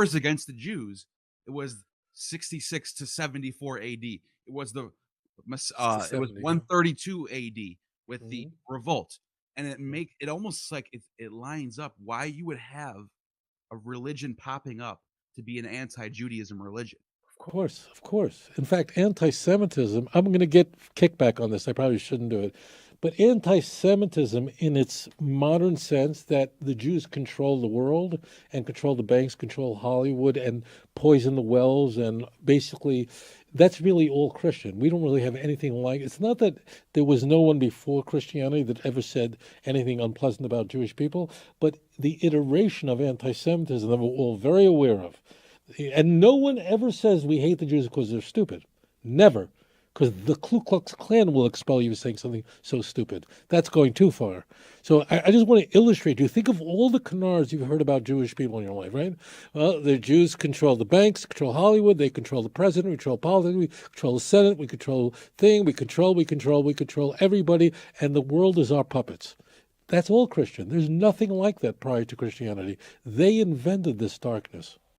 wars against the Jews, it was 66 to 74 AD. It was it was 132 AD with the revolt, and it almost like it lines up why you would have a religion popping up to be an anti-Judaism religion. Of course. In fact, anti-Semitism, I'm going to get kickback on this. I probably shouldn't do it. But anti-Semitism in its modern sense, that the Jews control the world and control the banks, control Hollywood and poison the wells, and basically that's really all Christian. We don't really have anything like it. It's not that there was no one before Christianity that ever said anything unpleasant about Jewish people, but the iteration of anti-Semitism that we're all very aware of. And no one ever says we hate the Jews because they're stupid. Never. Because the Ku Klux Klan will expel you for saying something so stupid. That's going too far. So I just want to illustrate. You think of all the canards you've heard about Jewish people in your life, right? Well, the Jews control the banks, control Hollywood, they control the president, we control politics, we control the Senate, we control we control everybody, and the world is our puppets. That's all Christian. There's nothing like that prior to Christianity. They invented this darkness.